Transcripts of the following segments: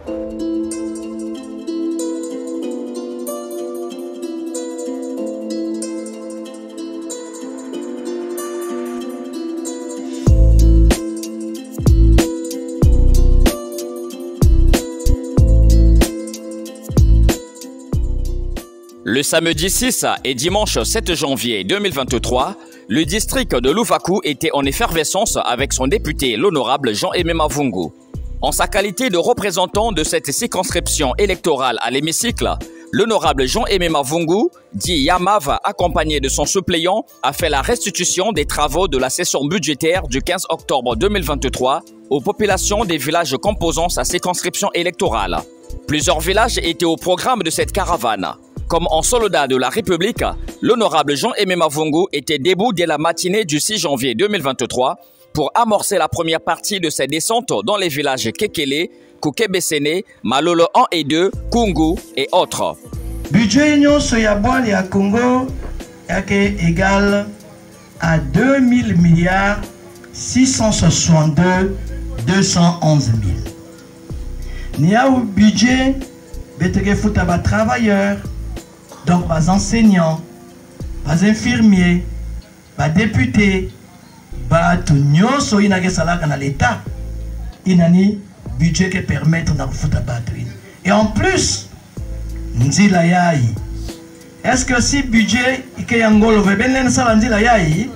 Le samedi 6 et dimanche 7 janvier 2023, le district de Louvakou était en effervescence avec son député, l'honorable Jean-Aimé Mavungu. En sa qualité de représentant de cette circonscription électorale à l'hémicycle, l'honorable Jean-Aimé Mavungu, dit Yamav, accompagné de son suppléant, a fait la restitution des travaux de la session budgétaire du 15 octobre 2023 aux populations des villages composant sa circonscription électorale. Plusieurs villages étaient au programme de cette caravane. Comme en soldat de la République, l'honorable Jean-Aimé Mavungu était debout dès la matinée du 6 janvier 2023 pour amorcer la première partie de ses descentes dans les villages Kekele, Koukebesene, Malolo 1 et 2, Kungu et autres. Budget nyonso ya bwali ya Congo est égal à 2000 milliards 662 211 000. Nia au budget beteke futa ba travailleurs, donc les enseignants, les infirmiers, les députés, tout nyonso inage salaka na l'État, inani budget qui permet de faire batterie. Et en plus, nzila yai. Est-ce que si budget ike yangolo vebenen sala nzila yai?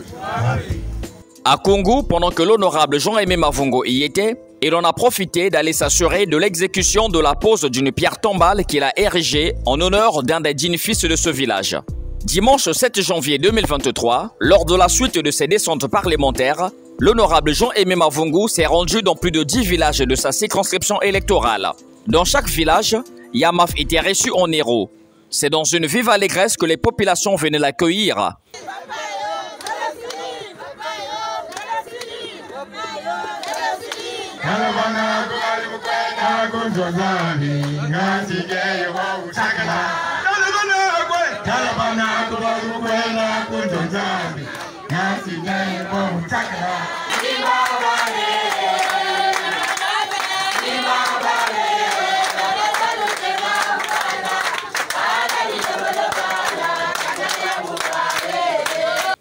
À Kungu, pendant que l'honorable Jean-Aimé Mavungu y était, il en a profité d'aller s'assurer de l'exécution de la pose d'une pierre tombale qu'il a érigée en honneur d'un des dignes fils de ce village. Dimanche 7 janvier 2023, lors de la suite de ses descentes parlementaires, l'honorable Jean-Aimé Mavungu s'est rendu dans plus de 10 villages de sa circonscription électorale. Dans chaque village, Yamav était reçu en héros. C'est dans une vive allégresse que les populations venaient l'accueillir.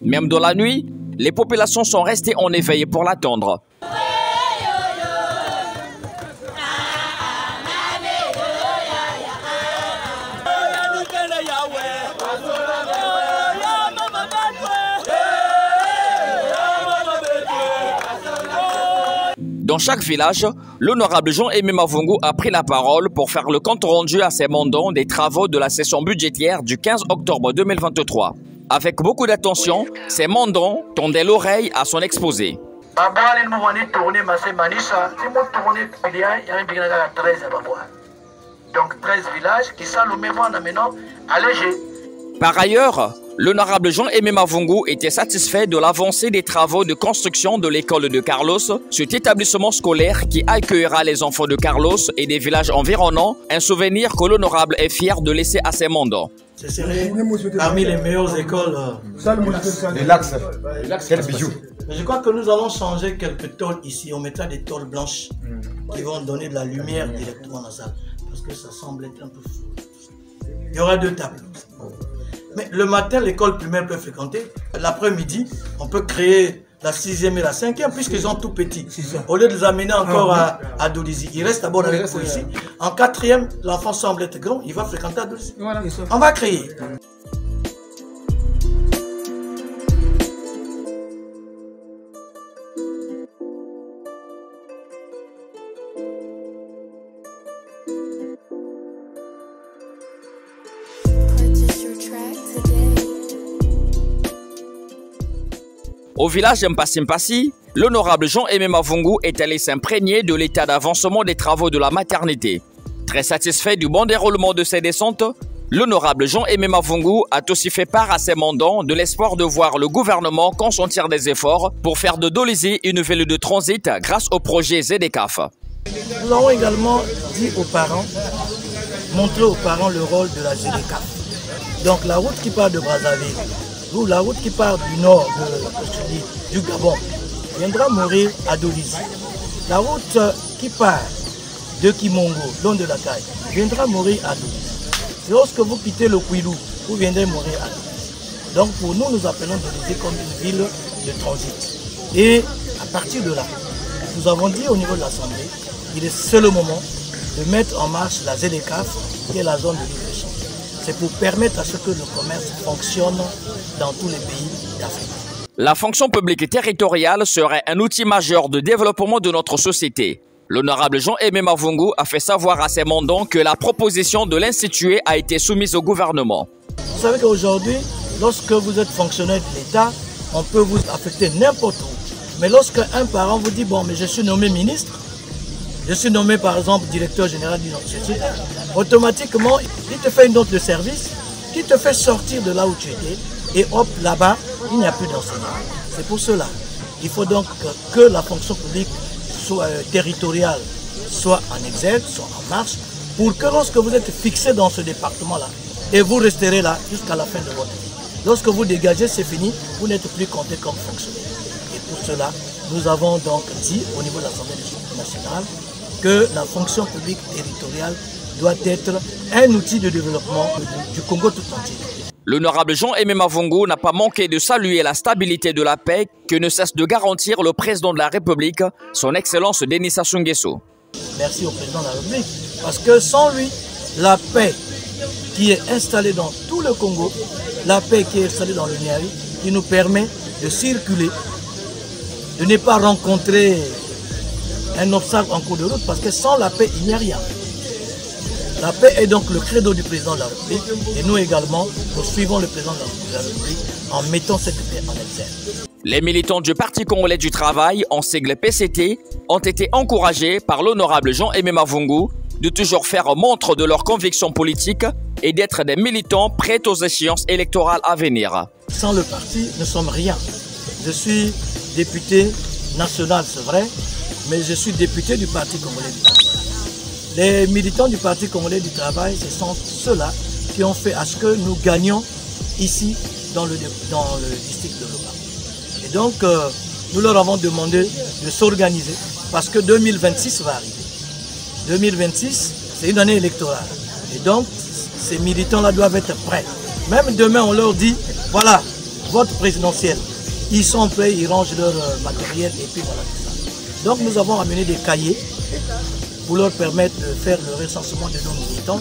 Même dans la nuit, les populations sont restées en éveil pour l'attendre. Dans chaque village, l'honorable Jean-Aimé Mavungu a pris la parole pour faire le compte rendu à ses mandants des travaux de la session budgétaire du 15 octobre 2023. Avec beaucoup d'attention, ses mandants tendaient l'oreille à son exposé. Donc 13 villages qui sont le même maintenant allégés. Par ailleurs, l'honorable Jean-Aimé Mavungu était satisfait de l'avancée des travaux de construction de l'école de Carlos, cet établissement scolaire qui accueillera les enfants de Carlos et des villages environnants, un souvenir que l'honorable est fier de laisser à ses mandants. Ce serait parmi les meilleures écoles de l'Axe. Quel bijou. Mais je crois que nous allons changer quelques tôles ici. On mettra des tôles blanches qui vont donner de la lumière directement dans la salle. Parce que ça semble être un peu flou. Il y aura 2 tables. Mais le matin, l'école primaire peut fréquenter. L'après-midi, on peut créer la 6e et la 5e puisqu'ils sont tout petits. Au lieu de les amener encore à Dolizy. Il reste d'abord avec vous ici. En 4e, l'enfant semble être grand. Il va fréquenter à Dolizy. Voilà, on va créer. Au village Mpasi, l'honorable Jean-Aimé Mavungu est allé s'imprégner de l'état d'avancement des travaux de la maternité. Très satisfait du bon déroulement de ses descentes, l'honorable Jean-Aimé Mavungu a aussi fait part à ses mandants de l'espoir de voir le gouvernement consentir des efforts pour faire de Dolizy une ville de transit grâce au projet ZDCAF. Nous avons également dit aux parents, montrer aux parents le rôle de la ZDCAF. Donc la route qui part de Brazzaville, ou la route qui part du nord du Gabon, viendra mourir à Dolizy. La route qui part de Kimongo, long de la Caille, viendra mourir à Dodis. Lorsque vous quittez le Kouilou, vous viendrez mourir à Dodis. Donc pour nous, nous appelons Dodis comme une ville de transit. Et à partir de là, nous avons dit au niveau de l'Assemblée, c'est le moment de mettre en marche la ZDCAF, qui est la zone de libre-échange. C'est pour permettre à ce que le commerce fonctionne dans tous les pays d'Afrique. La fonction publique territoriale serait un outil majeur de développement de notre société. L'honorable Jean-Aimé Mavungu a fait savoir à ses mandants que la proposition de l'instituer a été soumise au gouvernement. Vous savez qu'aujourd'hui, lorsque vous êtes fonctionnaire de l'État, on peut vous affecter n'importe où. Mais lorsque un parent vous dit, bon, mais je suis nommé ministre, je suis nommé par exemple directeur général d'une société, automatiquement, il te fait une note de service qui te fait sortir de là où tu étais et hop, là-bas, il n'y a plus d'enseignants. C'est pour cela, il faut donc que la fonction publique soit territoriale, soit en exergue, soit en marche, pour que lorsque vous êtes fixé dans ce département-là, et vous resterez là jusqu'à la fin de votre vie. Lorsque vous dégagez, c'est fini, vous n'êtes plus compté comme fonctionnaire. Et pour cela, nous avons donc dit au niveau de l'Assemblée nationale que la fonction publique territoriale doit être un outil de développement du Congo tout entier. L'honorable Jean-Aimé Mavungu n'a pas manqué de saluer la stabilité de la paix que ne cesse de garantir le président de la République, son Excellence Denis Sassou Nguesso. Merci au président de la République, parce que sans lui, la paix qui est installée dans tout le Congo, la paix qui est installée dans le Niari, qui nous permet de circuler, de ne pas rencontrer un obstacle en cours de route, parce que sans la paix, il n'y a rien. La paix est donc le credo du président de la République et nous également, nous suivons le président de la République en mettant cette paix en exergue. Les militants du Parti congolais du travail, en sigle PCT, ont été encouragés par l'honorable Jean-Aimé Mavungu de toujours faire montre de leurs convictions politiques et d'être des militants prêts aux échéances électorales à venir. Sans le parti, nous ne sommes rien. Je suis député national, c'est vrai, mais je suis député du Parti congolais du travail. Les militants du Parti congolais du travail, ce sont ceux-là qui ont fait à ce que nous gagnions ici dans le district de Loba. Et donc, nous leur avons demandé de s'organiser parce que 2026 va arriver. 2026, c'est une année électorale. Et donc, ces militants-là doivent être prêts. Même demain, on leur dit, voilà, vote présidentiel. Ils sont prêts, ils rangent leur matériel et puis voilà tout ça. Donc, nous avons amené des cahiers pour leur permettre de faire le recensement de nos militants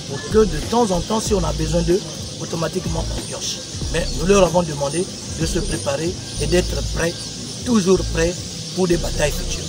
pour que de temps en temps, si on a besoin d'eux, automatiquement on pioche. Mais nous leur avons demandé de se préparer et d'être prêts, toujours prêts pour des batailles futures.